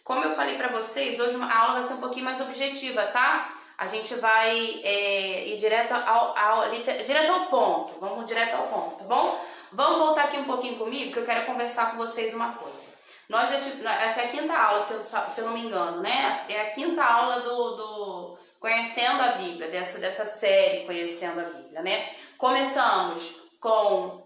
Como eu falei pra vocês, hoje a aula vai ser um pouquinho mais objetiva, tá? A gente vai ir direto ao ponto. Vamos direto ao ponto, tá bom? Vamos voltar aqui um pouquinho comigo, que eu quero conversar com vocês uma coisa. Essa é a quinta aula, se eu não me engano, né? É a quinta aula do Conhecendo a Bíblia, dessa série Conhecendo a Bíblia, né? Começamos com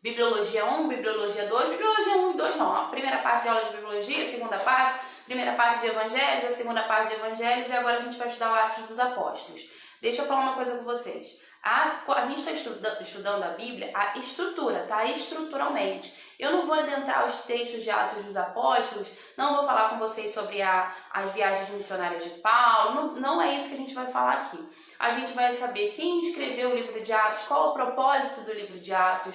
Bibliologia 1, Bibliologia 2, Bibliologia 1 e 2 não, a primeira parte de aula de Bibliologia, a segunda parte, primeira parte de Evangelhos, a segunda parte de Evangelhos, e agora a gente vai estudar o Atos dos Apóstolos. Deixa eu falar uma coisa com vocês. A gente está estudando a Bíblia, a estrutura, tá? Estruturalmente. Eu não vou adentrar os textos de Atos dos Apóstolos, não vou falar com vocês sobre as viagens missionárias de Paulo, não é isso que a gente vai falar aqui. A gente vai saber quem escreveu o livro de Atos, qual o propósito do livro de Atos,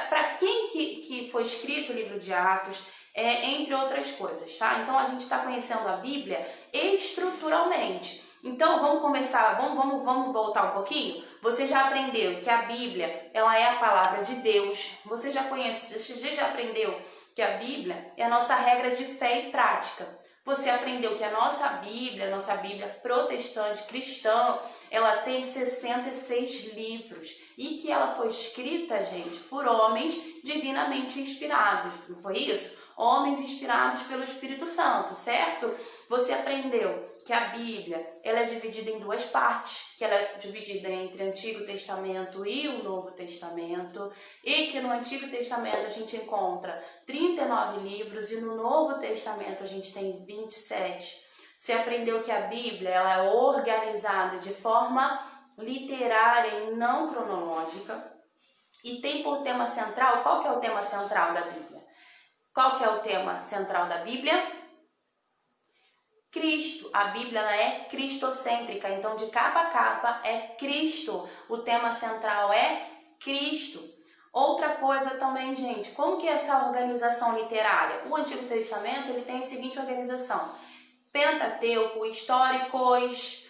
para quem que foi escrito o livro de Atos, entre outras coisas, tá? Então a gente está conhecendo a Bíblia estruturalmente. Então vamos conversar, vamos voltar um pouquinho? Você já aprendeu que a Bíblia, ela é a palavra de Deus. Você já aprendeu que a Bíblia é a nossa regra de fé e prática. Você aprendeu que a nossa Bíblia protestante, cristã, ela tem 66 livros e que ela foi escrita, gente, por homens divinamente inspirados, não foi isso? Homens inspirados pelo Espírito Santo, certo? Você aprendeu que a Bíblia, ela é dividida em duas partes, que ela é dividida entre o Antigo Testamento e o Novo Testamento, e que no Antigo Testamento a gente encontra 39 livros e no Novo Testamento a gente tem 27. Você aprendeu que a Bíblia, ela é organizada de forma literária e não cronológica, e tem por tema central, qual que é o tema central da Bíblia? Qual que é o tema central da Bíblia? Cristo. A Bíblia ela é cristocêntrica, então de capa a capa é Cristo. O tema central é Cristo. Outra coisa também, gente, como que é essa organização literária? O Antigo Testamento ele tem a seguinte organização: Pentateuco, históricos,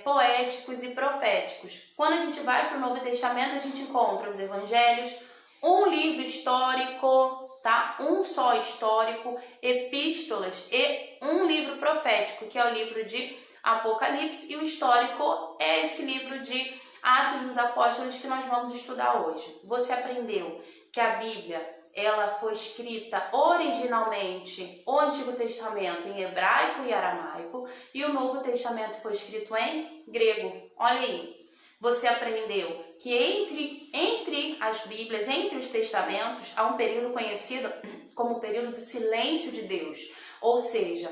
poéticos e proféticos. Quando a gente vai para o Novo Testamento, a gente encontra os Evangelhos, um livro histórico, tá? Um só histórico, epístolas e um livro profético, que é o livro de Apocalipse, e o histórico é esse livro de Atos dos Apóstolos que nós vamos estudar hoje. Você aprendeu que a Bíblia, ela foi escrita originalmente, o Antigo Testamento em hebraico e aramaico, e o Novo Testamento foi escrito em grego. Olha aí. Você aprendeu que entre as Bíblias, entre os testamentos, há um período conhecido como o período do silêncio de Deus. Ou seja,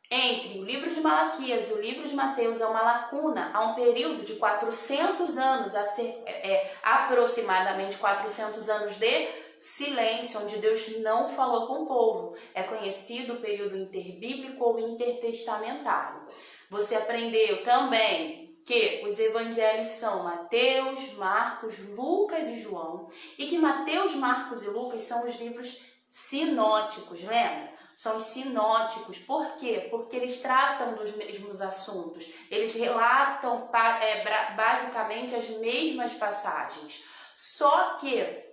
entre o livro de Malaquias e o livro de Mateus há uma lacuna, há um período de 400 anos, aproximadamente 400 anos de silêncio, onde Deus não falou com o povo. É conhecido o período interbíblico ou intertestamentário. Você aprendeu também que os evangelhos são Mateus, Marcos, Lucas e João, e que Mateus, Marcos e Lucas são os livros sinóticos, lembra? São os sinóticos. Por quê? Porque eles tratam dos mesmos assuntos. Eles relatam basicamente as mesmas passagens. Só que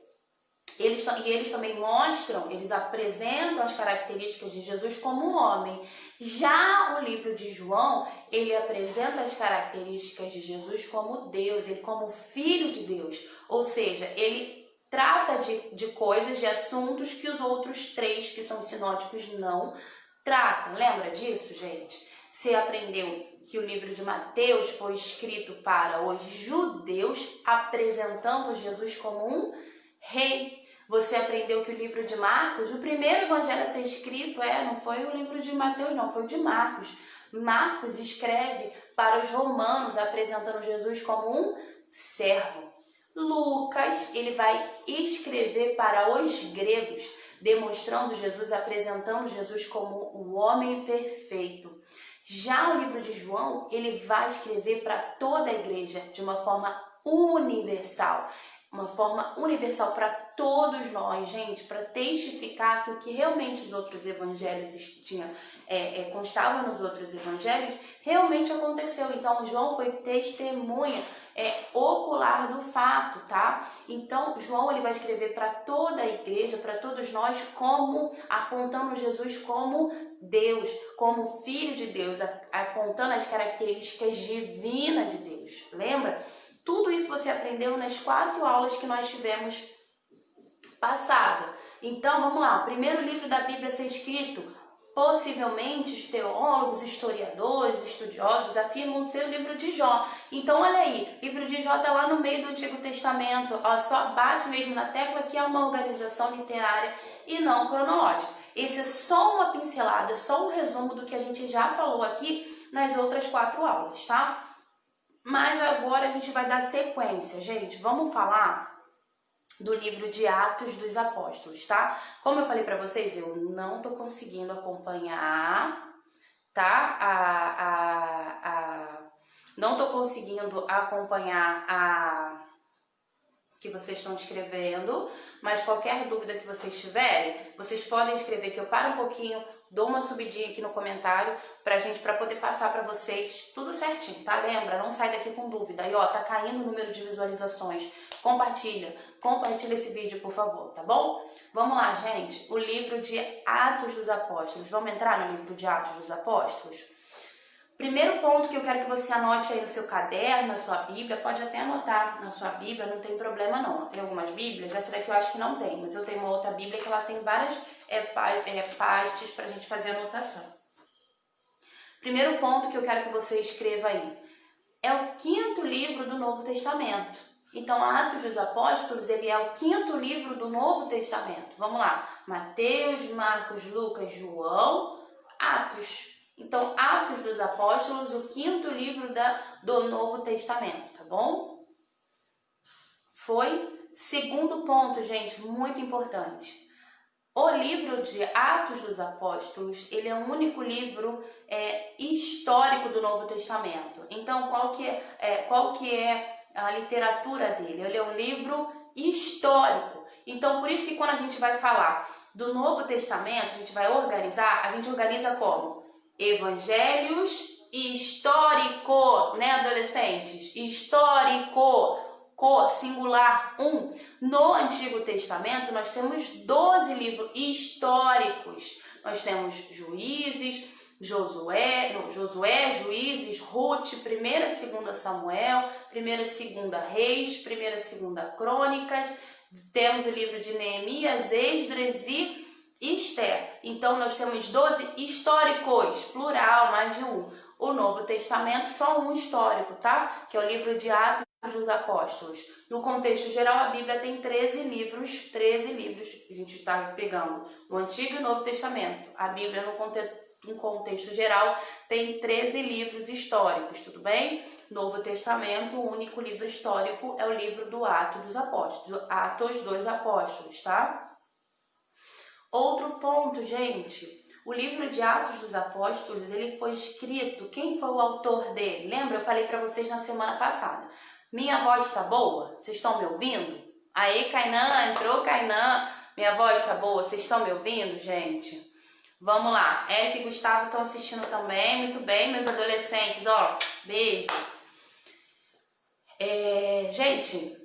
eles também mostram, eles apresentam as características de Jesus como um homem. Já o livro de João, ele apresenta as características de Jesus como Deus, ele como Filho de Deus. Ou seja, ele trata de coisas, de assuntos que os outros três, que são sinóticos, não tratam. Lembra disso, gente? Você aprendeu que o livro de Mateus foi escrito para os judeus, apresentando Jesus como um rei. Você aprendeu que o livro de Marcos, o primeiro evangelho a ser escrito, não foi o livro de Mateus, não, foi o de Marcos. Marcos escreve para os romanos, apresentando Jesus como um servo. Lucas, ele vai escrever para os gregos, demonstrando Jesus, apresentando Jesus como o homem perfeito. Já o livro de João, ele vai escrever para toda a igreja de uma forma universal. Uma forma universal para todos nós, gente, para testificar que o que realmente os outros evangelhos tinham, constava nos outros evangelhos, realmente aconteceu. Então, João foi testemunha ocular do fato, tá? Então, João ele vai escrever para toda a igreja, para todos nós, como apontando Jesus como Deus, como Filho de Deus, apontando as características divinas de Deus. Lembra? Tudo isso você aprendeu nas 4 aulas que nós tivemos passada. Então, vamos lá. O primeiro livro da Bíblia a ser escrito, possivelmente os teólogos, historiadores, estudiosos afirmam ser o livro de Jó. Então, olha aí, o livro de Jó está lá no meio do Antigo Testamento. Ó, só bate mesmo na tecla que é uma organização literária e não cronológica. Esse é só uma pincelada, só um resumo do que a gente já falou aqui nas outras 4 aulas, tá? Mas agora a gente vai dar sequência, gente. Vamos falar do livro de Atos dos Apóstolos, tá? Como eu falei pra vocês, eu não tô conseguindo acompanhar, tá? Não tô conseguindo acompanhar a que vocês estão escrevendo, mas qualquer dúvida que vocês tiverem, vocês podem escrever que eu paro um pouquinho, dou uma subidinha aqui no comentário pra poder passar pra vocês tudo certinho, tá? Lembra, não sai daqui com dúvida. Aí, ó, tá caindo o número de visualizações. Compartilha esse vídeo, por favor, tá bom? Vamos lá, gente. O livro de Atos dos Apóstolos. Vamos entrar no livro de Atos dos Apóstolos? Primeiro ponto que eu quero que você anote aí no seu caderno, na sua Bíblia, pode até anotar na sua Bíblia, não tem problema não. Tem algumas Bíblias, essa daqui eu acho que não tem, mas eu tenho uma outra Bíblia que ela tem várias pastes pra gente fazer anotação. Primeiro ponto que eu quero que você escreva aí, é o 5º livro do Novo Testamento. Então, Atos dos Apóstolos, ele é o 5º livro do Novo Testamento. Vamos lá, Mateus, Marcos, Lucas, João, Atos. Então, Atos dos Apóstolos, o 5º livro do Novo Testamento, tá bom? Segundo ponto, gente, muito importante. O livro de Atos dos Apóstolos, ele é o único livro histórico do Novo Testamento. Então, qual que é a literatura dele? Ele é um livro histórico. Então, por isso que quando a gente vai falar do Novo Testamento, a gente vai organizar, a gente organiza como? Evangelhos histórico, né, adolescentes? Histórico, singular, No Antigo Testamento, nós temos 12 livros históricos. Nós temos Juízes, Josué, Juízes, Ruth, 1ª e 2ª Samuel, 1ª e 2ª Reis, 1ª e 2ª Crônicas. Temos o livro de Neemias, Esdras e Esther. Então, nós temos 12 históricos, plural, mais de um. O Novo Testamento, só um histórico, tá? Que é o livro de Atos dos Apóstolos. No contexto geral, a Bíblia tem 13 livros. A gente está pegando o Antigo e o Novo Testamento. A Bíblia, no contexto geral, tem 13 livros históricos, tudo bem? Novo Testamento, o único livro histórico é o livro do Atos dos Apóstolos, Atos dos Apóstolos, tá? Outro ponto, gente, o livro de Atos dos Apóstolos, ele foi escrito, quem foi o autor dele? Lembra? Eu falei para vocês na semana passada. Minha voz tá boa? Vocês estão me ouvindo? Aí, Kainan, entrou Kainan. Minha voz tá boa? Vocês estão me ouvindo, gente? Vamos lá. Eric e Gustavo estão assistindo também. Muito bem, meus adolescentes, ó. Beijo. Gente,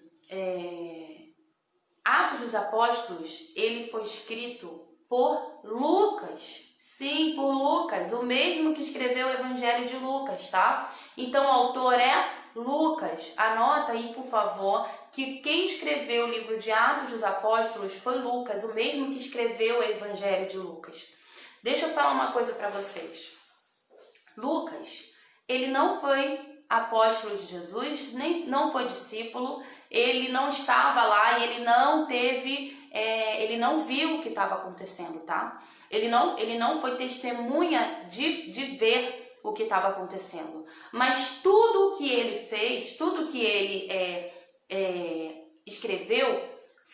Atos dos Apóstolos, ele foi escrito por Lucas. Sim, por Lucas, o mesmo que escreveu o Evangelho de Lucas, tá? Então, o autor é Lucas. Anota aí, por favor, que quem escreveu o livro de Atos dos Apóstolos foi Lucas, o mesmo que escreveu o Evangelho de Lucas. Deixa eu falar uma coisa para vocês. Lucas, ele não foi apóstolo de Jesus, nem não foi discípulo, ele não estava lá e ele não viu o que estava acontecendo, tá? Ele não foi testemunha de ver o que estava acontecendo. Mas tudo o que ele fez, tudo que ele escreveu,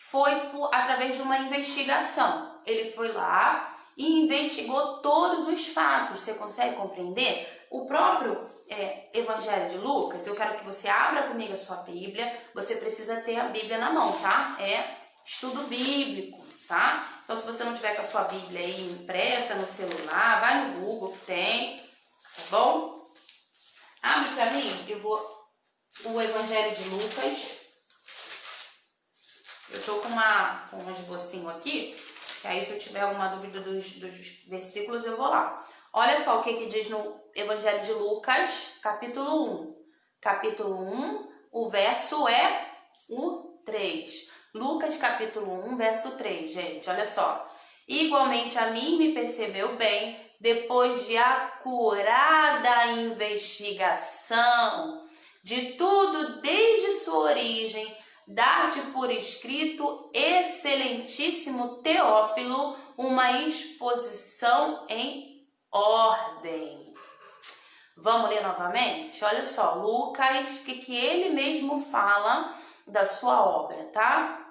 foi através de uma investigação. Ele foi lá e investigou todos os fatos. Você consegue compreender? O próprio Evangelho de Lucas, eu quero que você abra comigo a sua Bíblia. Você precisa ter a Bíblia na mão, tá? estudo bíblico, tá? Então, se você não tiver com a sua Bíblia aí impressa no celular, vai no Google que tem, tá bom? Abre pra mim, o Evangelho de Lucas. Eu tô com um esbocinho aqui, que aí se eu tiver alguma dúvida dos versículos, eu vou lá. Olha só o que diz no Evangelho de Lucas, capítulo 1. Capítulo 1, o verso é o 3. Lucas, capítulo 1, verso 3, gente, olha só. Igualmente a mim me percebeu bem, depois de acurada investigação de tudo desde sua origem, dar-te por escrito, excelentíssimo Teófilo, uma exposição em ordem. Vamos ler novamente? Olha só, Lucas, o que ele mesmo fala da sua obra, tá?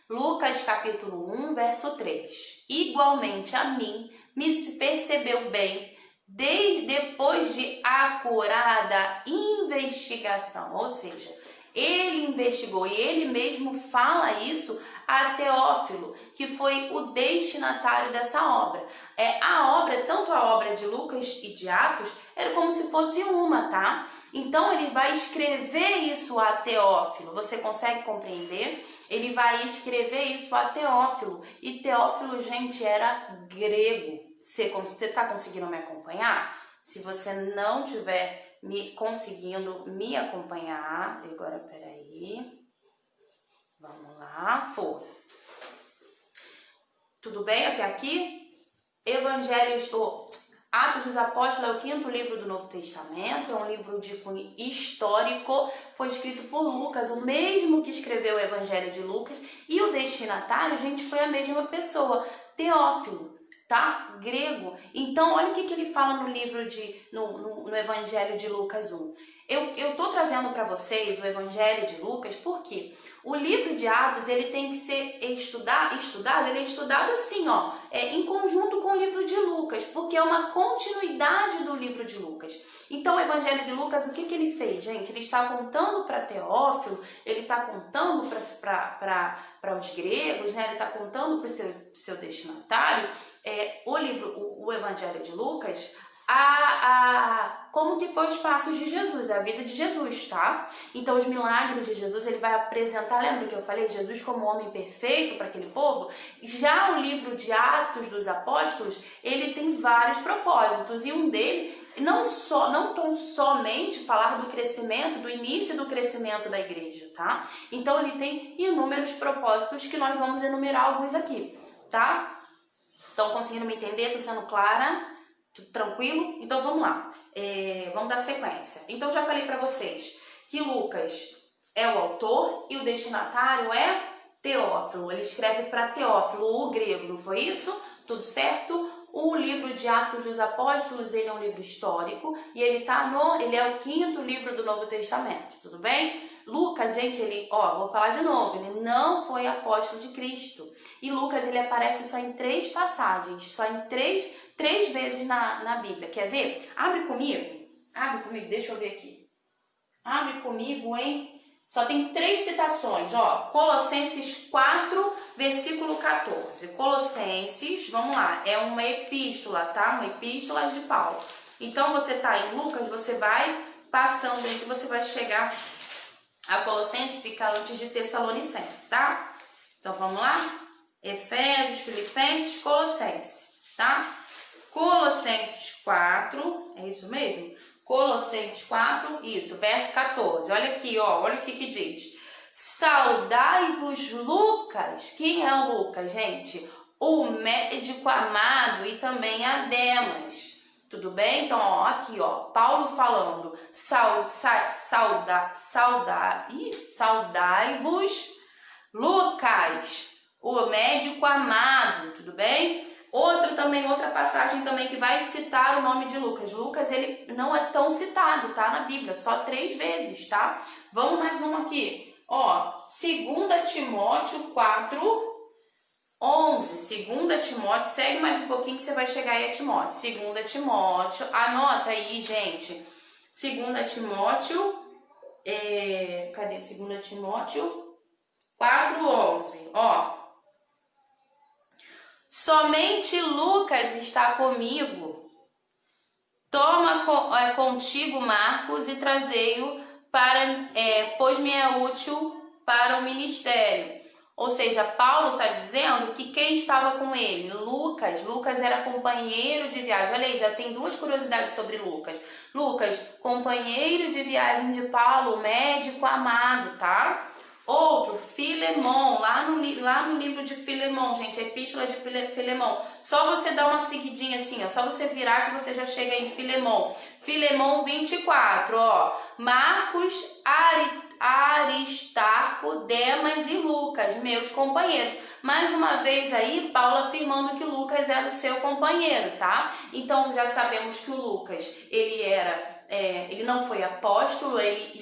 Lucas capítulo 1, verso 3. Igualmente a mim me percebeu bem, depois de acurada investigação, ou seja, ele investigou e ele mesmo fala isso a Teófilo, que foi o destinatário dessa obra. A obra, tanto a obra de Lucas e de Atos, era como se fosse uma, tá? Então ele vai escrever isso a Teófilo. Você consegue compreender? Ele vai escrever isso a Teófilo. E Teófilo, gente, era grego. Você está conseguindo me acompanhar? Se você não tiver conseguindo me acompanhar, agora peraí, vamos lá, foi. Tudo bem até aqui? Atos dos Apóstolos é o 5º livro do Novo Testamento, é um livro de cunho histórico, foi escrito por Lucas, o mesmo que escreveu o Evangelho de Lucas, e o destinatário, gente, foi a mesma pessoa, Teófilo, tá? Grego. Então, olha o que ele fala no livro no Evangelho de Lucas 1. Eu tô trazendo para vocês o Evangelho de Lucas porque o livro de Atos, ele tem que ser estudado, ele é estudado assim, ó, em conjunto com o livro de Lucas, porque é uma continuidade do livro de Lucas. Então, o Evangelho de Lucas, o que ele fez, gente? Ele está contando para Teófilo, ele está contando para os gregos, né? Ele está contando para o seu destinatário, o Evangelho de Lucas, como que foi os passos de Jesus, a vida de Jesus, tá? Então, os milagres de Jesus, ele vai apresentar, lembra que eu falei? Jesus como homem perfeito para aquele povo? Já o livro de Atos dos Apóstolos, ele tem vários propósitos, e um deles, não tão somente falar do crescimento, do início do crescimento da igreja, tá? Então, ele tem inúmeros propósitos que nós vamos enumerar alguns aqui, tá? Estão conseguindo me entender? Tô sendo clara? Tudo tranquilo? Então vamos lá, vamos dar sequência. Então já falei para vocês que Lucas é o autor e o destinatário é Teófilo. Ele escreve para Teófilo, o grego, não foi isso? Tudo certo? O livro de Atos dos Apóstolos, ele é um livro histórico e ele é o 5º livro do Novo Testamento, tudo bem? Lucas, gente, vou falar de novo, ele não foi apóstolo de Cristo. E Lucas, ele aparece só em 3 passagens, só em três vezes na Bíblia. Quer ver? Abre comigo, deixa eu ver aqui. Abre comigo, hein? Só tem 3 citações, ó. Colossenses 4, versículo 14. Colossenses, vamos lá, é uma epístola, tá? Uma epístola de Paulo. Então, você tá em Lucas, você vai passando aí que você vai chegar a Colossenses, fica antes de Tessalonicenses, tá? Então, vamos lá? Efésios, Filipenses, Colossenses, tá? Colossenses 4, é isso mesmo? Colossenses 4, isso, verso 14. Olha aqui, ó, olha o que diz. Saudai-vos Lucas. Quem é o Lucas, gente? O médico amado e também a Demas. Tudo bem? Então, ó, aqui, ó, Paulo falando, saudai-vos Lucas, o médico amado, tudo bem? Outra passagem também que vai citar o nome de Lucas. Lucas, ele não é tão citado, tá? Na Bíblia, só 3 vezes, tá? Vamos mais uma aqui. Ó, 2 Timóteo 4, 11. 2 Timóteo, segue mais um pouquinho que você vai chegar aí a Timóteo. 2 Timóteo, anota aí, gente. 2 Timóteo, cadê? 2 Timóteo 4:11, ó. Somente Lucas está comigo. Toma contigo Marcos e trazei-o pois me é útil para o ministério. Ou seja, Paulo está dizendo que quem estava com ele? Lucas. Lucas era companheiro de viagem. Olha aí, já tem duas curiosidades sobre Lucas. Lucas, companheiro de viagem de Paulo, médico amado, tá? Outro, Filemon, lá no livro de Filemon, gente, a epístola de Filemon. Só você dar uma seguidinha assim, ó, só você virar que você já chega em Filemon. Filemon 24, ó. Marcos, Aristarco, Demas e Lucas, meus companheiros. Mais uma vez aí, Paulo afirmando que Lucas era o seu companheiro, tá? Então já sabemos que o Lucas, ele não foi apóstolo, ele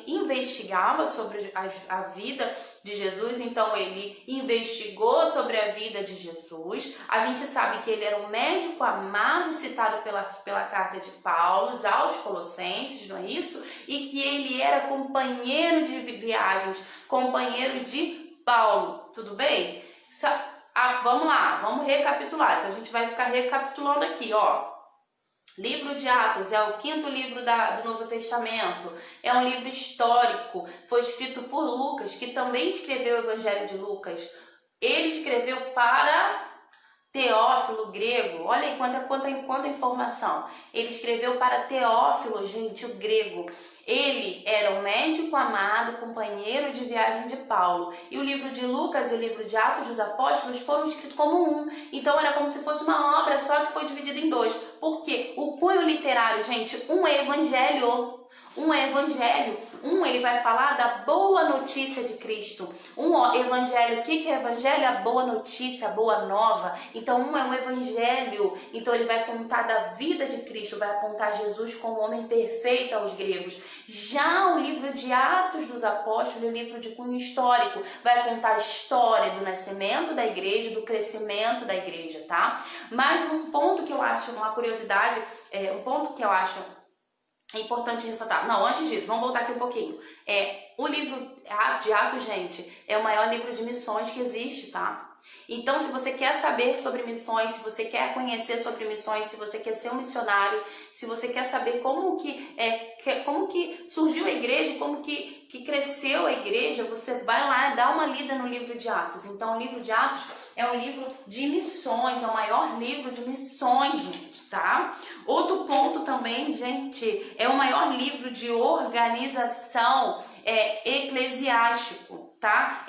investigava sobre a vida de Jesus, então ele investigou sobre a vida de Jesus. A gente sabe que ele era um médico amado, citado pela carta de Paulo aos Colossenses, não é isso? E que ele era companheiro de viagens, companheiro de Paulo, tudo bem? Vamos lá, vamos recapitular. Então a gente vai ficar recapitulando aqui, ó. Livro de Atos é o 5º livro do Novo Testamento, é um livro histórico, foi escrito por Lucas, que também escreveu o Evangelho de Lucas. Ele escreveu para Teófilo, grego. Olha aí quanta informação. Ele escreveu para Teófilo, gente, o grego. Ele era um médico amado, companheiro de viagem de Paulo. E o livro de Lucas e o livro de Atos dos Apóstolos foram escritos como um. Então era como se fosse uma obra só que foi dividida em dois. Porque o cunho literário, gente, um é evangelho. Ele vai falar da boa notícia de Cristo. Evangelho, o que é evangelho? A boa notícia, a boa nova. Então, um é um evangelho. Então, ele vai contar da vida de Cristo, vai apontar Jesus como homem perfeito aos gregos. Já o livro de Atos dos Apóstolos, o livro de cunho histórico, vai contar a história do nascimento da igreja, do crescimento da igreja, tá? Mas um ponto que eu acho, uma curiosidade, um ponto que eu acho é importante ressaltar. Não, antes disso, vamos voltar aqui um pouquinho. O livro de Atos, gente, é o maior livro de missões que existe, tá? Então, se você quer saber sobre missões, se você quer conhecer sobre missões, se você quer ser um missionário, se você quer saber como que surgiu a igreja, como que cresceu a igreja, você vai lá e dá uma lida no livro de Atos. Então, o livro de Atos é um livro de missões, é o maior livro de missões, gente, tá? Outro ponto também, gente, é o maior livro de organização eclesiástico, tá?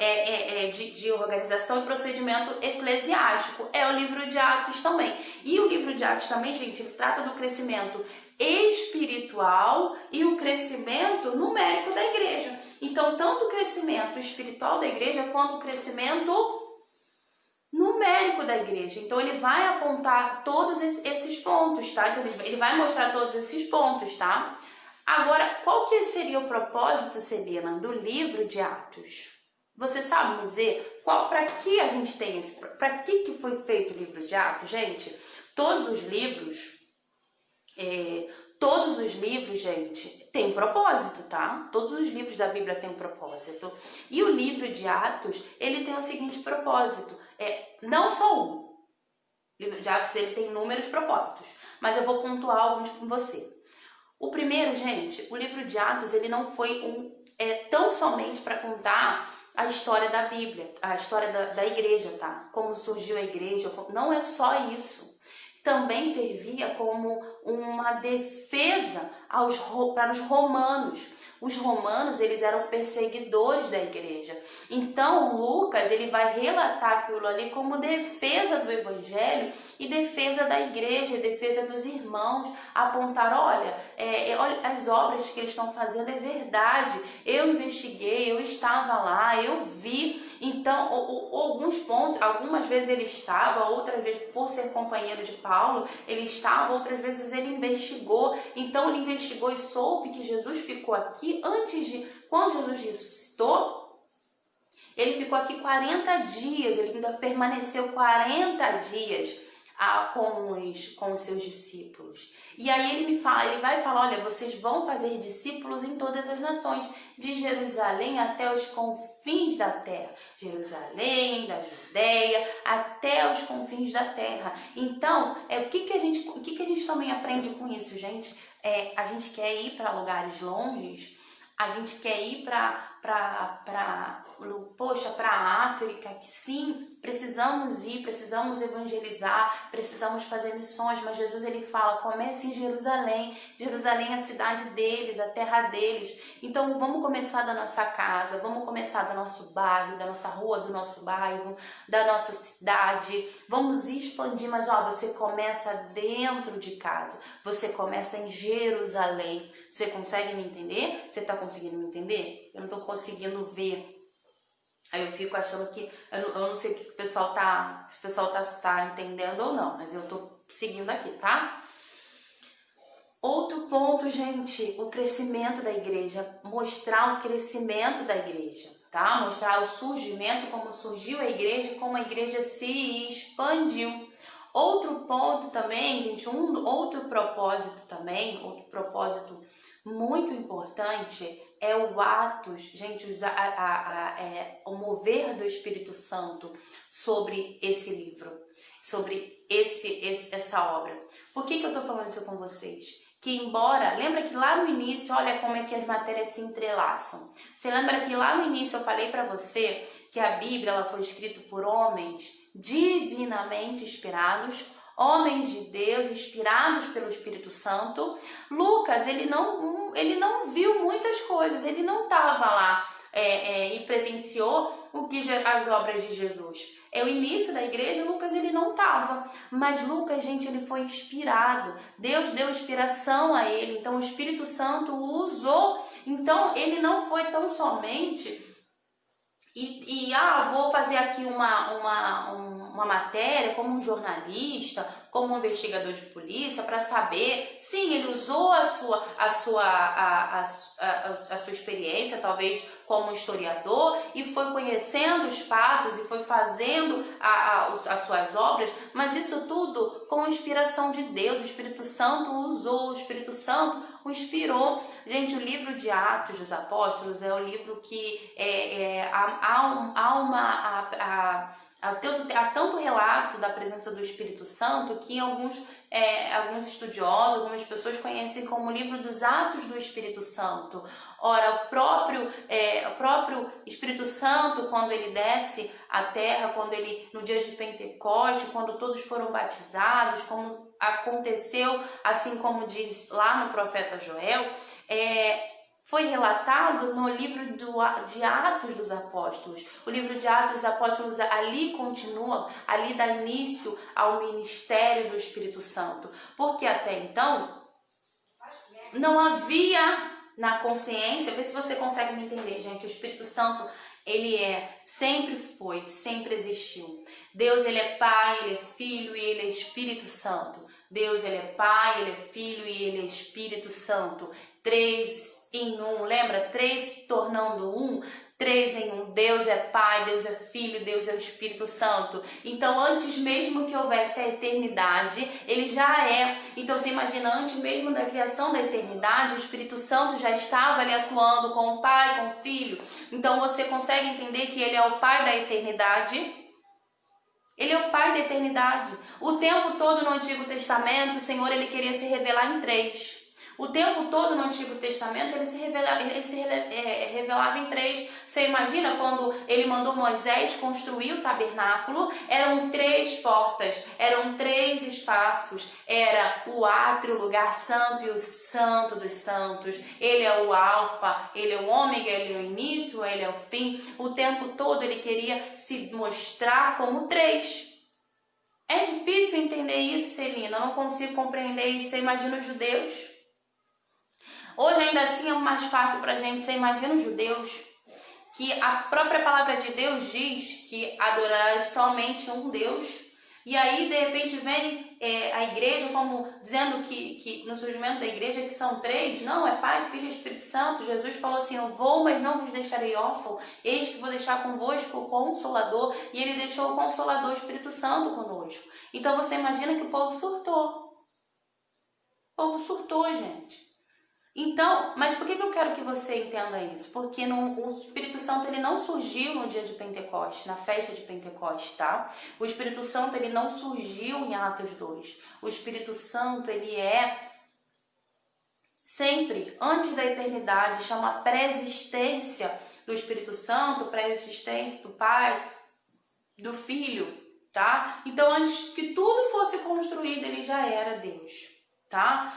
De organização e procedimento eclesiástico. É o livro de Atos também. E o livro de Atos também, gente, ele trata do crescimento espiritual e o crescimento numérico da igreja. Então, tanto o crescimento espiritual da igreja quanto o crescimento numérico da igreja. Então, ele vai apontar todos esses pontos, tá? Então, ele vai mostrar todos esses pontos, tá? Agora, qual que seria o propósito, Celina, do livro de Atos? Você sabe me dizer para que a gente tem para que foi feito o livro de Atos, gente? Todos os livros, gente, têm um propósito, tá? Todos os livros da Bíblia têm um propósito. E o livro de Atos, ele tem o seguinte propósito, não só um. O livro de Atos, ele tem inúmeros propósitos, mas eu vou pontuar alguns com você. O primeiro, gente, o livro de Atos, ele não foi tão somente para contar a história da Bíblia, a história da igreja, tá? Como surgiu a igreja, não é só isso. Também servia como uma defesa para os romanos. Os romanos, eles eram perseguidores da igreja. Então, Lucas, ele vai relatar aquilo ali como defesa do evangelho e defesa da igreja, defesa dos irmãos. Apontar, olha, as obras que eles estão fazendo é verdade. Eu investiguei, eu estava lá, eu vi. Então, alguns pontos, algumas vezes ele estava, outras vezes, por ser companheiro de Paulo, ele estava, outras vezes ele investigou. Então, ele investigou e soube que Jesus ficou aqui quando Jesus ressuscitou, ele ficou aqui 40 dias, ele ainda permaneceu 40 dias com os seus discípulos. E aí ele vai falar, olha, vocês vão fazer discípulos em todas as nações, de Jerusalém até os confins da terra. Jerusalém, da Judéia, até os confins da terra. Então, o que a gente também aprende com isso, gente? A gente quer ir para lugares longes, a gente quer ir para a África, que sim, precisamos ir, precisamos evangelizar, precisamos fazer missões, mas Jesus ele fala, comece em Jerusalém. Jerusalém é a cidade deles, a terra deles. Então vamos começar da nossa casa, vamos começar do nosso bairro, da nossa rua, do nosso bairro, da nossa cidade. Vamos expandir, mas você começa dentro de casa, você começa em Jerusalém. Você consegue me entender? Você está conseguindo me entender? Eu não estou conseguindo ver. Aí eu fico achando que, eu não sei o que o pessoal se o pessoal tá entendendo ou não, mas eu tô seguindo aqui, tá? Outro ponto, gente, o crescimento da igreja, mostrar o crescimento da igreja, tá? Mostrar o surgimento, como surgiu a igreja e como a igreja se expandiu. Outro ponto também, gente, outro propósito muito importante é o Atos, gente, o mover do Espírito Santo sobre esse livro, sobre essa obra. Por que eu tô falando isso com vocês? Que embora, lembra que lá no início, olha como é que as matérias se entrelaçam. Você lembra que lá no início eu falei para você que a Bíblia ela foi escrita por homens divinamente inspirados, homens de Deus, inspirados pelo Espírito Santo. Lucas, ele não viu muitas coisas, ele não estava lá e presenciou as obras de Jesus. É o início da igreja, Lucas ele não estava, mas Lucas, gente, ele foi inspirado. Deus deu inspiração a ele, então o Espírito Santo o usou. Então ele não foi tão somente vou fazer aqui uma matéria como um jornalista, como um investigador de polícia para saber. Sim, ele usou a sua experiência, talvez como historiador, e foi conhecendo os fatos e foi fazendo as suas obras, mas isso tudo com inspiração de Deus. O Espírito Santo usou, o Espírito Santo o inspirou. Gente, o livro de Atos dos Apóstolos é o livro que há tanto relato da presença do Espírito Santo que alguns estudiosos, algumas pessoas conhecem como o livro dos Atos do Espírito Santo. Ora, o próprio Espírito Santo, quando ele desce à terra, no dia de Pentecoste, quando todos foram batizados, como aconteceu, assim como diz lá no profeta Joel, foi relatado no livro de Atos dos Apóstolos. O livro de Atos dos Apóstolos ali continua, ali dá início ao ministério do Espírito Santo. Porque até então não havia na consciência, vê se você consegue me entender, gente. O Espírito Santo, ele sempre foi, sempre existiu. Deus, ele é Pai, ele é Filho e ele é Espírito Santo. Deus, ele é Pai, ele é Filho e ele é Espírito Santo. 3 em 1, lembra? 3 tornando 1, 3 em 1. Deus é Pai, Deus é Filho, Deus é o Espírito Santo. Então, antes mesmo que houvesse a eternidade, ele já é. Então, você imagina, antes mesmo da criação da eternidade, o Espírito Santo já estava ali atuando com o Pai, com o Filho. Então, você consegue entender que ele é o Pai da eternidade? Ele é o Pai da eternidade. O tempo todo no Antigo Testamento, o Senhor ele queria se revelar em 3. O tempo todo no Antigo Testamento ele se revelava em 3. Você imagina quando ele mandou Moisés construir o tabernáculo? Eram 3 portas, eram 3 espaços. Era o átrio, o lugar santo e o santo dos santos. Ele é o alfa, ele é o ômega, ele é o início, ele é o fim. O tempo todo ele queria se mostrar como 3. É difícil entender isso, Celina. Eu não consigo compreender isso. Você imagina os judeus? Hoje ainda assim é mais fácil pra gente. Você imagina os judeus, que a própria palavra de Deus diz que adorarás somente um Deus. E aí, de repente, vem a igreja como dizendo que no surgimento da igreja que são 3. Não, é Pai, Filho e Espírito Santo. Jesus falou assim, eu vou, mas não vos deixarei órfão. Eis que vou deixar convosco o Consolador. E ele deixou o Consolador, o Espírito Santo, conosco. Então, você imagina que o povo surtou. O povo surtou, gente. Então, mas por que eu quero que você entenda isso? Porque o Espírito Santo ele não surgiu no dia de Pentecostes, na festa de Pentecostes, tá? O Espírito Santo ele não surgiu em Atos 2. O Espírito Santo ele é sempre, antes da eternidade, chama pré-existência do Espírito Santo, pré-existência do Pai, do Filho, tá? Então, antes que tudo fosse construído, ele já era Deus, tá?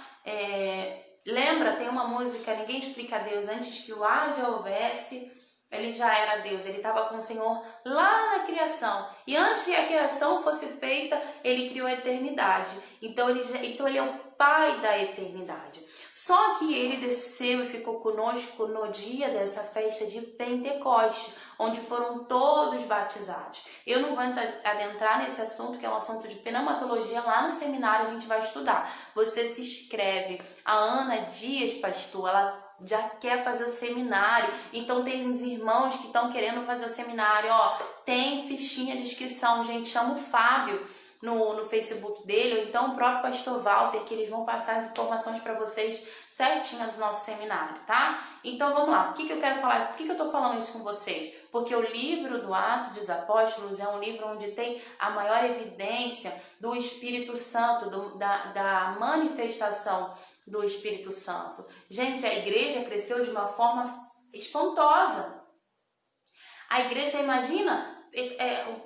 Lembra, tem uma música, Ninguém Explica Deus, antes que o haja houvesse, ele já era Deus, ele estava com o Senhor lá na criação. E antes que a criação fosse feita, ele criou a eternidade. Então ele é o Pai da eternidade. Só que ele desceu e ficou conosco no dia dessa festa de Pentecostes, onde foram todos batizados. Eu não vou adentrar nesse assunto, que é um assunto de pneumatologia, lá no seminário a gente vai estudar. Você se inscreve. A Ana Dias, pastor, ela já quer fazer o seminário, então tem uns irmãos que estão querendo fazer o seminário, ó, tem fichinha de inscrição, gente, chama o Fábio no Facebook dele, ou então o próprio pastor Walter, que eles vão passar as informações para vocês certinha do nosso seminário, tá? Então vamos lá, por que eu quero falar isso? Por que eu tô falando isso com vocês? Porque o livro do Atos dos Apóstolos é um livro onde tem a maior evidência do Espírito Santo, da manifestação do Espírito Santo. Gente, a igreja cresceu de uma forma espantosa. A igreja, você imagina,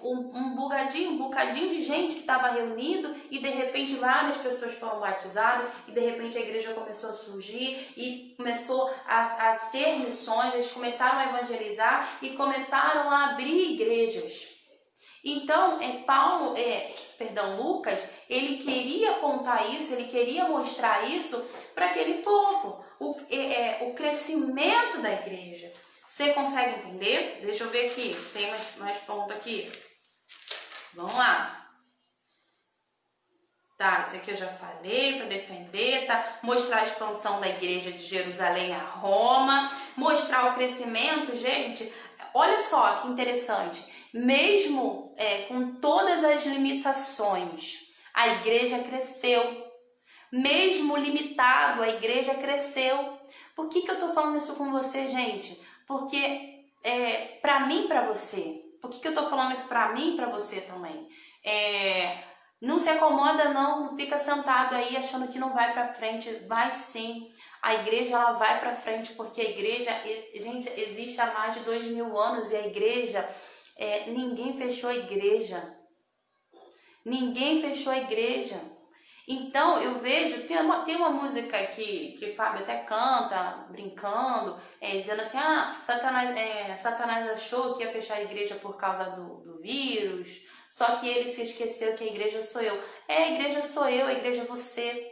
um bocadinho de gente que estava reunido e de repente várias pessoas foram batizadas e de repente a igreja começou a surgir e começou a ter missões, eles começaram a evangelizar e começaram a abrir igrejas. Então, Lucas, ele queria contar isso, ele queria mostrar isso para aquele povo, o crescimento da igreja. Você consegue entender? Deixa eu ver aqui, tem mais ponto aqui. Vamos lá. Tá, isso aqui eu já falei, para defender, tá? Mostrar a expansão da igreja de Jerusalém a Roma, mostrar o crescimento, gente. Olha só que interessante. Mesmo com todas as limitações, a igreja cresceu. Mesmo limitado, a igreja cresceu. Por que eu tô falando isso com você, gente? Porque para mim e para você. Por que eu tô falando isso para mim e para você também? Não se acomoda não fica sentado aí achando que não vai para frente. Vai sim. A igreja ela vai para frente porque a igreja, gente, existe há mais de 2000 anos e a igreja, ninguém fechou a igreja. Ninguém fechou a igreja. Então, eu vejo, tem uma música que o Fábio até canta, brincando, dizendo assim, Satanás achou que ia fechar a igreja por causa do vírus, só que ele se esqueceu que a igreja sou eu. A igreja sou eu, a igreja é você.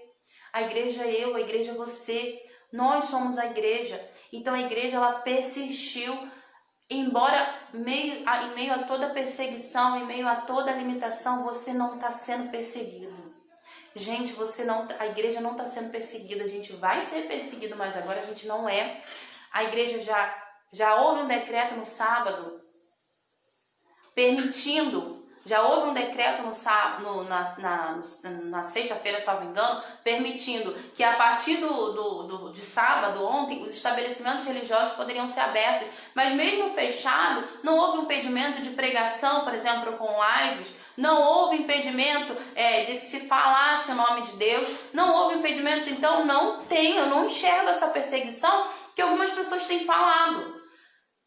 A igreja é eu, a igreja é você. Nós somos a igreja. Então, a igreja, ela persistiu, embora em meio a toda perseguição, em meio a toda limitação, você não está sendo perseguido. Gente, a igreja não está sendo perseguida, a gente vai ser perseguido, mas agora a gente não é. A igreja já houve um decreto no sábado permitindo, já houve um decreto no sábado, na sexta-feira, salvo engano, permitindo que a partir de sábado, ontem, os estabelecimentos religiosos poderiam ser abertos, mas mesmo fechado, não houve impedimento de pregação, por exemplo, com lives, não houve impedimento de que se falasse o nome de Deus, não houve impedimento, então eu não enxergo essa perseguição que algumas pessoas têm falado.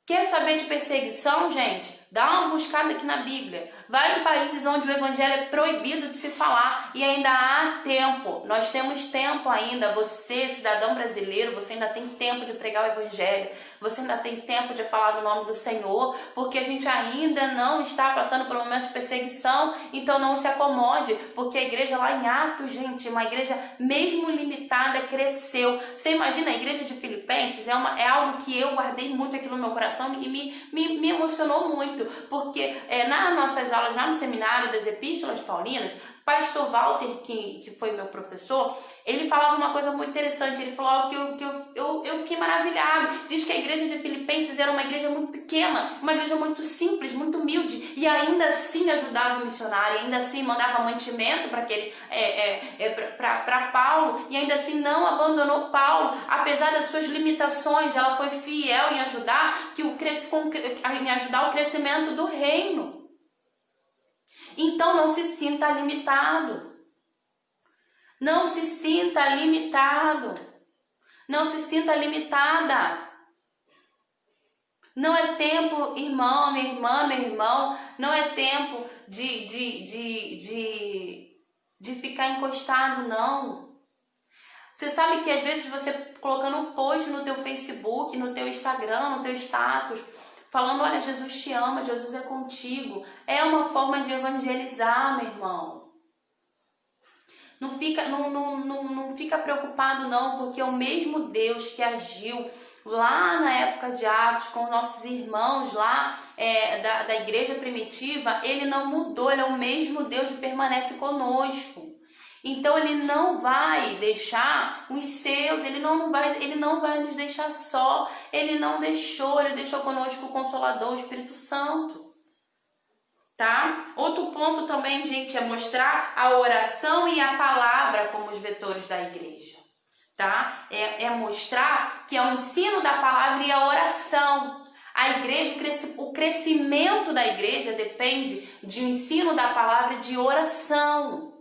Quer saber de perseguição, gente? Dá uma buscada aqui na Bíblia. Vai em países onde o evangelho é proibido de se falar E ainda há tempo, nós temos tempo ainda. Você, cidadão brasileiro, você ainda tem tempo de pregar o evangelho, você ainda tem tempo de falar no nome do Senhor, porque a gente ainda não está passando por um momento de perseguição. Então não se acomode, porque a igreja lá em Atos, gente, uma igreja mesmo limitada, cresceu. Você imagina, a igreja de Filipenses é algo que eu guardei muito aqui no meu coração e me emocionou muito, porque nas nossas aulas lá no seminário das Epístolas Paulinas, Pastor Walter, que foi meu professor, ele falava uma coisa muito interessante. Ele falou algo que eu fiquei maravilhado. Diz que a igreja de Filipenses era uma igreja muito pequena, uma igreja muito simples, muito humilde, e ainda assim ajudava o missionário, ainda assim mandava mantimento para Paulo, e ainda assim não abandonou Paulo, apesar das suas limitações. Ela foi fiel em ajudar o crescimento do reino. Então não se sinta limitado. Não se sinta limitado. Não se sinta limitada. Não é tempo, irmão, minha irmã, meu irmão, não é tempo de ficar encostado, não. Você sabe que às vezes você colocando um post no teu Facebook, no teu Instagram, no teu status, falando, olha, Jesus te ama, Jesus é contigo, é uma forma de evangelizar, meu irmão. Não fica preocupado não, porque o mesmo Deus que agiu lá na época de Atos com nossos irmãos lá da igreja primitiva, ele não mudou, ele é o mesmo Deus e permanece conosco. Então ele não vai deixar os seus, ele não vai nos deixar só. Ele deixou conosco o Consolador, o Espírito Santo. Tá? Outro ponto também, gente, é mostrar a oração e a palavra como os vetores da igreja. Tá? É mostrar que é o ensino da palavra e a oração. A igreja, o crescimento da igreja depende de ensino da palavra e de oração.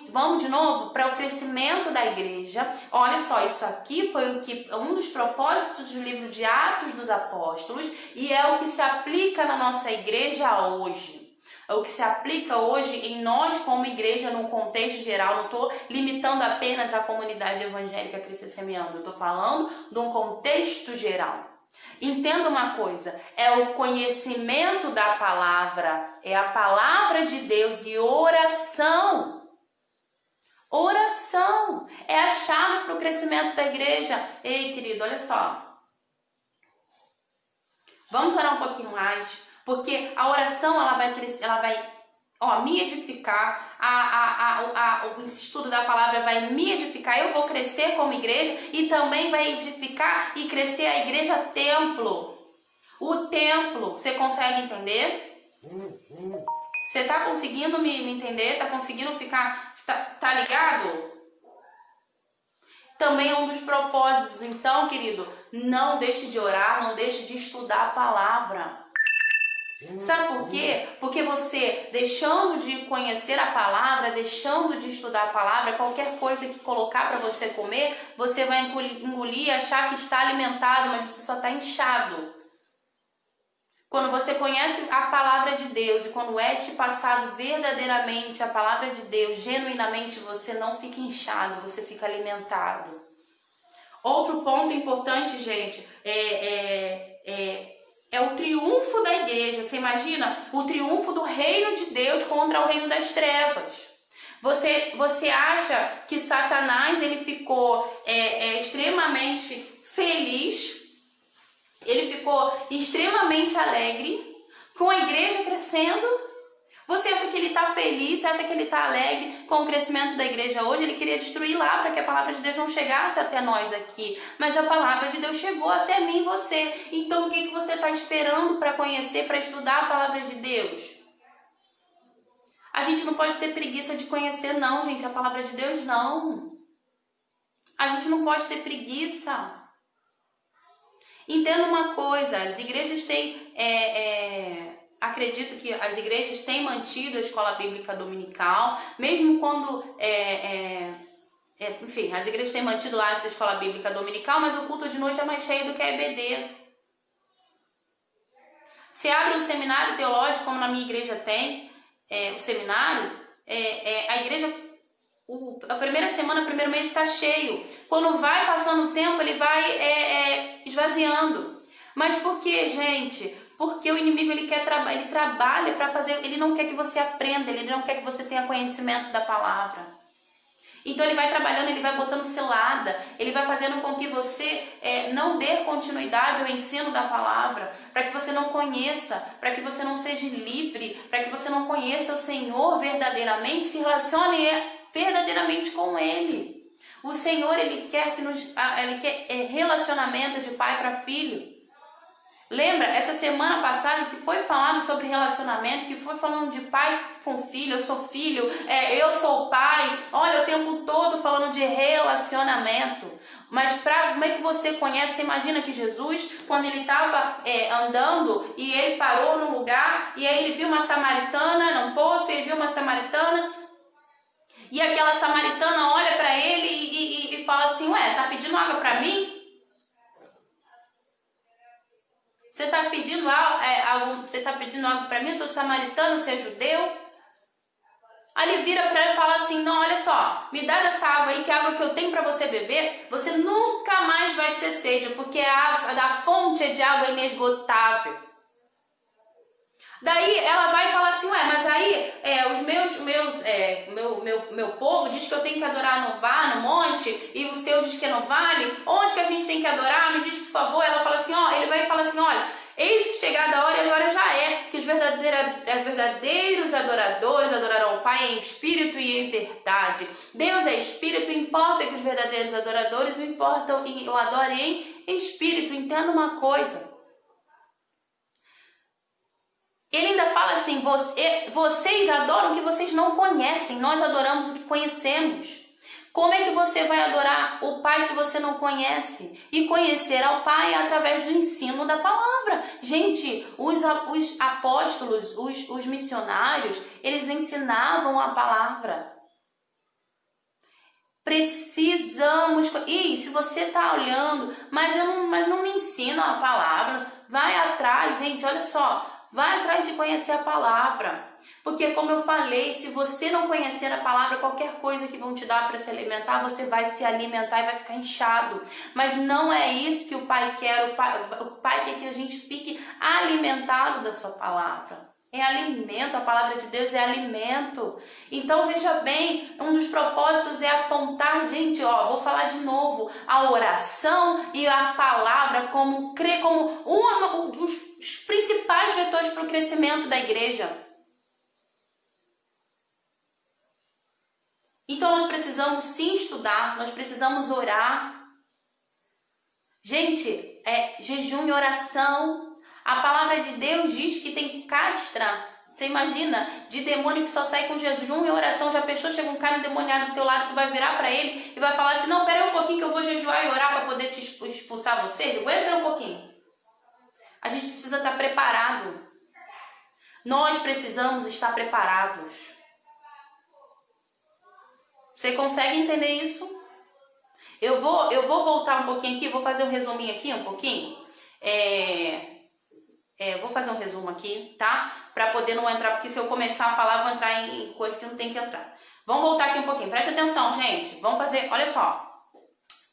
Vamos de novo para o crescimento da igreja. Olha só, isso aqui foi um dos propósitos do livro de Atos dos Apóstolos e é o que se aplica na nossa igreja hoje. É o que se aplica hoje em nós como igreja no contexto geral. Não estou limitando apenas a comunidade evangélica Cristo Semeando. Eu estou falando de um contexto geral. Entenda uma coisa, é o conhecimento da palavra, é a palavra de Deus e oração. Oração é a chave para o crescimento da igreja. Ei, querido, olha só. Vamos orar um pouquinho mais, porque a oração ela vai me edificar, o estudo da palavra vai me edificar, eu vou crescer como igreja e também vai edificar e crescer a igreja templo. O templo, você consegue entender? Você tá conseguindo me entender? Tá conseguindo ficar... Tá ligado? Também é um dos propósitos. Então, querido, não deixe de orar, não deixe de estudar a palavra. Sabe por quê? Porque você, deixando de conhecer a palavra, deixando de estudar a palavra, qualquer coisa que colocar para você comer, você vai engolir e achar que está alimentado, mas você só está inchado. Quando você conhece a palavra de Deus e quando é te passado verdadeiramente a palavra de Deus, genuinamente, você não fica inchado, você fica alimentado. Outro ponto importante, gente, é o triunfo da igreja. Você imagina o triunfo do reino de Deus contra o reino das trevas. Você acha que Satanás ele ficou extremamente feliz? Ele ficou extremamente alegre com a igreja crescendo? Você acha que ele está feliz? Você acha que ele está alegre com o crescimento da igreja hoje? Ele queria destruir lá para que a palavra de Deus não chegasse até nós aqui. Mas a palavra de Deus chegou até mim e você. Então o que você está esperando para conhecer, para estudar a palavra de Deus? A gente não pode ter preguiça de conhecer não, gente. A palavra de Deus não. A gente não pode ter preguiça. Entenda uma coisa, as igrejas têm, acredito que as igrejas têm mantido a escola bíblica dominical, mesmo quando, enfim, as igrejas têm mantido lá essa escola bíblica dominical, mas o culto de noite é mais cheio do que a EBD. Você abre um seminário teológico, como na minha igreja tem, o seminário, a igreja A primeira semana, o primeiro mês está cheio. Quando vai passando o tempo, ele vai esvaziando. Mas por quê, gente? Porque o inimigo ele trabalha para fazer, ele não quer que você aprenda, ele não quer que você tenha conhecimento da palavra. Então ele vai trabalhando, ele vai botando cilada, ele vai fazendo com que você não dê continuidade ao ensino da palavra, para que você não conheça, para que você não seja livre, para que você não conheça o Senhor verdadeiramente, se relacione verdadeiramente com Ele. O Senhor, Ele quer relacionamento de pai para filho. Lembra, essa semana passada que foi falado sobre relacionamento, que foi falando de pai com filho, eu sou filho, eu sou pai, olha o tempo todo falando de relacionamento. Mas como é que você conhece? Você imagina que Jesus, quando ele estava andando e ele parou num lugar e aí ele viu uma samaritana num poço, ele viu uma samaritana e aquela samaritana olha para ele e fala assim, ué, tá pedindo água para mim? Você está pedindo algo para mim? Eu sou samaritano, você é judeu? Aí ele vira para ele e fala assim, não, olha só, me dá dessa água aí, que é a água que eu tenho para você beber, você nunca mais vai ter sede, porque a fonte é de água inesgotável. Daí ela vai e fala assim, ué, mas aí meu povo diz que eu tenho que adorar no monte, e o seu diz que não vale, onde que a gente tem que adorar? Me diz por favor. Ela fala assim, ele vai e fala assim, olha, eis que chegada a hora e agora já que os verdadeiros adoradores adorarão o Pai em espírito e em verdade. Deus é espírito, importa que os verdadeiros adoradores o adorem em espírito. Entenda uma coisa. Ele ainda fala assim, vocês adoram o que vocês não conhecem, nós adoramos o que conhecemos. Como é que você vai adorar o Pai se você não conhece? E conhecer ao Pai através do ensino da palavra. Gente, os apóstolos, os missionários, eles ensinavam a palavra. Precisamos... E se você está olhando, mas não me ensina a palavra, vai atrás, gente, olha só. Vai atrás de conhecer a palavra. Porque, como eu falei, se você não conhecer a palavra, qualquer coisa que vão te dar para se alimentar, você vai se alimentar e vai ficar inchado. Mas não é isso que o Pai quer. O Pai quer que a gente fique alimentado da sua palavra. É alimento, a palavra de Deus é alimento. Então, veja bem, um dos propósitos é apontar, gente, vou falar de novo, a oração e a palavra como os principais vetores para o crescimento da igreja. Então, nós precisamos sim estudar, nós precisamos orar. Gente, jejum e oração. A palavra de Deus diz que tem castra, você imagina, de demônio que só sai com jejum e oração. Já pensou, chega um cara endemoniado do teu lado, tu vai virar para ele e vai falar assim, não, pera aí um pouquinho que eu vou jejuar e orar para poder te expulsar você? Aguenta um pouquinho. A gente precisa estar preparado. Nós precisamos estar preparados. Você consegue entender isso? Eu vou voltar um pouquinho aqui, vou fazer um resuminho aqui um pouquinho. Vou fazer um resumo aqui, tá? Pra poder não entrar, porque se eu começar a falar, eu vou entrar em coisa que não tem que entrar. Vamos voltar aqui um pouquinho. Preste atenção, gente. Vamos fazer, olha só.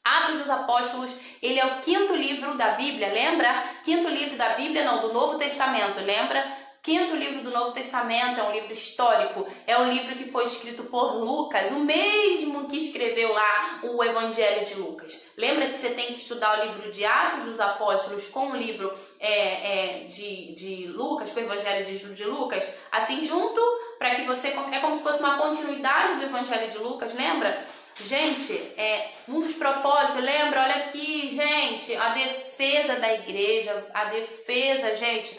Atos dos Apóstolos, ele é o 5º livro da Bíblia, lembra? 5º livro da Bíblia, não, do Novo Testamento, lembra? 5º livro do Novo Testamento, é um livro histórico, é um livro que foi escrito por Lucas, o mesmo que escreveu lá o Evangelho de Lucas. Lembra que você tem que estudar o livro de Atos dos Apóstolos com o livro de Lucas, com o Evangelho de Lucas, assim junto, para que você consiga, é como se fosse uma continuidade do Evangelho de Lucas, lembra? Gente, um dos propósitos, lembra, olha aqui, gente, a defesa da igreja, a defesa, gente,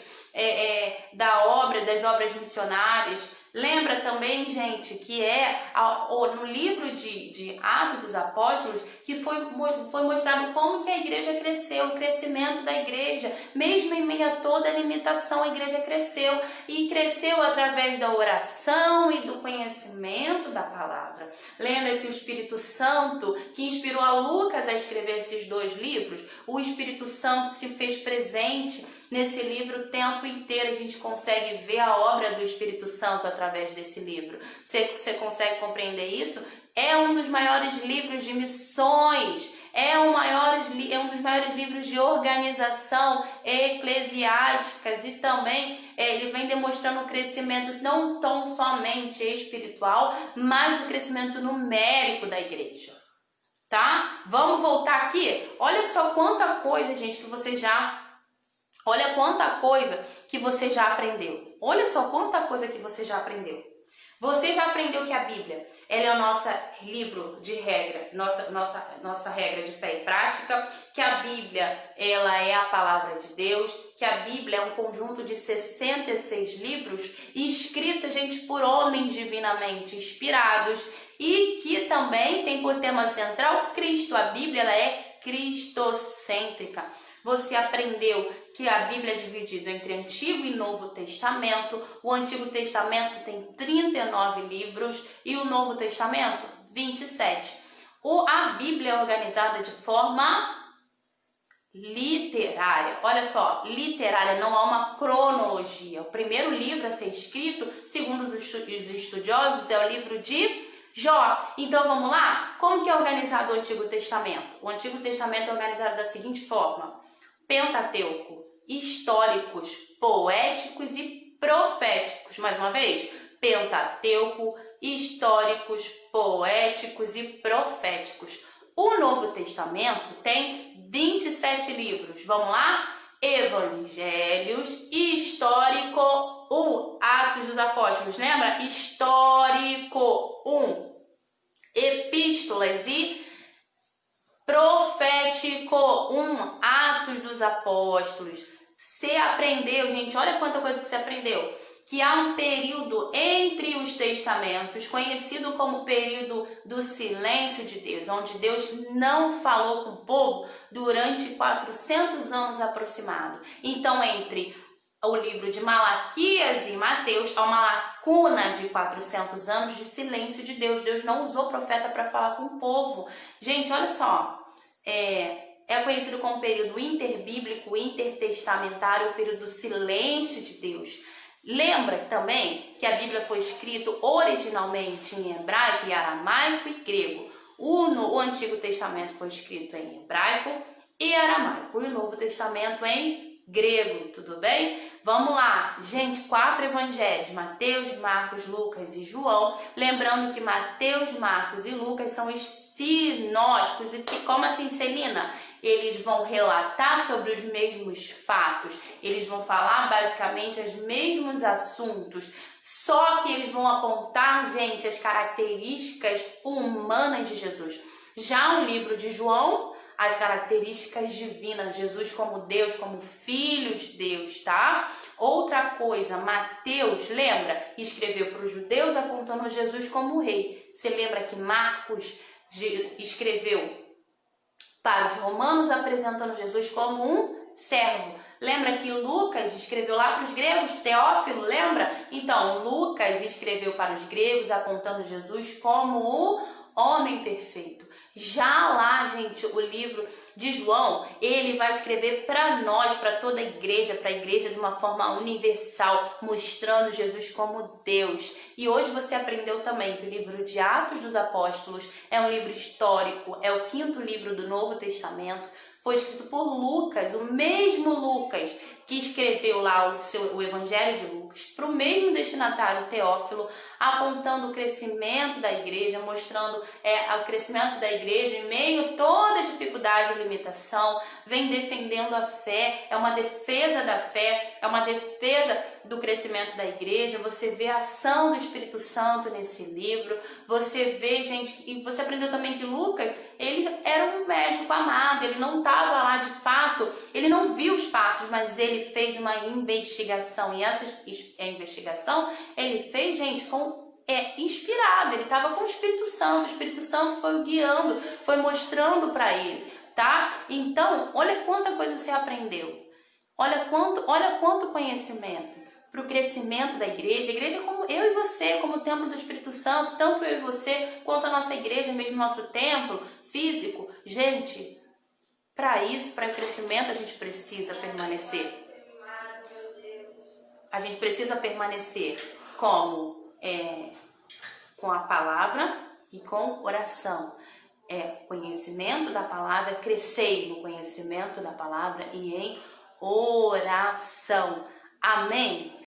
das obras missionárias. Lembra também, gente, que no livro de Atos dos Apóstolos que foi mostrado como que a igreja cresceu, o crescimento da igreja. Mesmo em meio a toda a limitação, a igreja cresceu. E cresceu através da oração e do conhecimento da palavra. Lembra que o Espírito Santo, que inspirou a Lucas a escrever esses 2 livros, o Espírito Santo se fez presente Nesse livro, o tempo inteiro a gente consegue ver a obra do Espírito Santo através desse livro. Você consegue compreender isso? É um dos maiores livros de missões, é um dos maiores livros de organização eclesiástica e também ele vem demonstrando o crescimento não tão somente espiritual, mas o crescimento numérico da igreja. Tá? Vamos voltar aqui? Olha só quanta coisa, gente, que você já... Olha quanta coisa que você já aprendeu. Olha só quanta coisa que você já aprendeu. Você já aprendeu que a Bíblia, ela é o nosso livro de regra, nossa regra de fé e prática, que a Bíblia, ela é a palavra de Deus, que a Bíblia é um conjunto de 66 livros escritos, gente, por homens divinamente inspirados e que também tem por tema central Cristo. A Bíblia, ela é cristocêntrica. Você aprendeu que a Bíblia é dividida entre Antigo e Novo Testamento. O Antigo Testamento tem 39 livros e o Novo Testamento, 27. A Bíblia é organizada de forma literária. Olha só, literária, não há uma cronologia. O primeiro livro a ser escrito, segundo os estudiosos, é o livro de Jó. Então vamos lá? Como que é organizado o Antigo Testamento? O Antigo Testamento é organizado da seguinte forma: Pentateuco, históricos, poéticos e proféticos. Mais uma vez, Pentateuco, históricos, poéticos e proféticos. O Novo Testamento tem 27 livros. Vamos lá? Evangelhos, histórico 1, Atos dos Apóstolos, lembra? Histórico 1, epístolas e profético 1, Atos dos Apóstolos. Você aprendeu, gente, olha quanta coisa que você aprendeu. Que há um período entre os testamentos, conhecido como o período do silêncio de Deus, onde Deus não falou com o povo durante 400 anos aproximado. Então, entre o livro de Malaquias e Mateus, há uma lacuna de 400 anos de silêncio de Deus. Deus não usou profeta para falar com o povo. Gente, olha só, é conhecido como o período interbíblico, intertestamentário, o período do silêncio de Deus. Lembra também que a Bíblia foi escrita originalmente em hebraico, e aramaico e grego. O Antigo Testamento foi escrito em hebraico e aramaico, e o Novo Testamento em grego, tudo bem? Vamos lá, gente, 4 evangelhos, Mateus, Marcos, Lucas e João. Lembrando que Mateus, Marcos e Lucas são os sinóticos. E como assim, Celina? Eles vão relatar sobre os mesmos fatos, eles vão falar basicamente os mesmos assuntos, só que eles vão apontar, gente, as características humanas de Jesus. Já o livro de João, as características divinas, Jesus como Deus, como Filho de Deus, tá? Outra coisa, Mateus, lembra? Escreveu para os judeus apontando Jesus como rei. Você lembra que Marcos escreveu para os romanos apresentando Jesus como um servo. Lembra que Lucas escreveu lá para os gregos, Teófilo, lembra? Então, Lucas escreveu para os gregos apontando Jesus como o homem perfeito. Já lá, gente, o livro de João, ele vai escrever para nós, para toda a igreja, para a igreja de uma forma universal, mostrando Jesus como Deus. E hoje você aprendeu também que o livro de Atos dos Apóstolos é um livro histórico, é o 5º livro do Novo Testamento, foi escrito por Lucas, o mesmo Lucas que escreveu lá o Evangelho de Lucas, para o mesmo destinatário, Teófilo, apontando o crescimento da igreja, mostrando o crescimento da igreja em meio a toda dificuldade e limitação, vem defendendo a fé, é uma defesa da fé, é uma defesa do crescimento da igreja. Você vê a ação do Espírito Santo nesse livro, você vê, gente, e você aprendeu também que Lucas, ele era um médico amado, ele não estava lá de fato, ele não viu os fatos, mas ele fez uma investigação, e essa investigação ele fez, gente, inspirado, ele estava com o Espírito Santo foi o guiando, foi mostrando para ele, tá? Então, olha quanta coisa você aprendeu, olha quanto conhecimento para o crescimento da igreja. A igreja como eu e você, como o templo do Espírito Santo, tanto eu e você, quanto a nossa igreja, mesmo nosso templo físico. Gente, para isso, para o crescimento, a gente precisa permanecer a gente precisa permanecer como? Com a palavra e com oração. Conhecimento da palavra, crescei no conhecimento da palavra e em oração. Amém?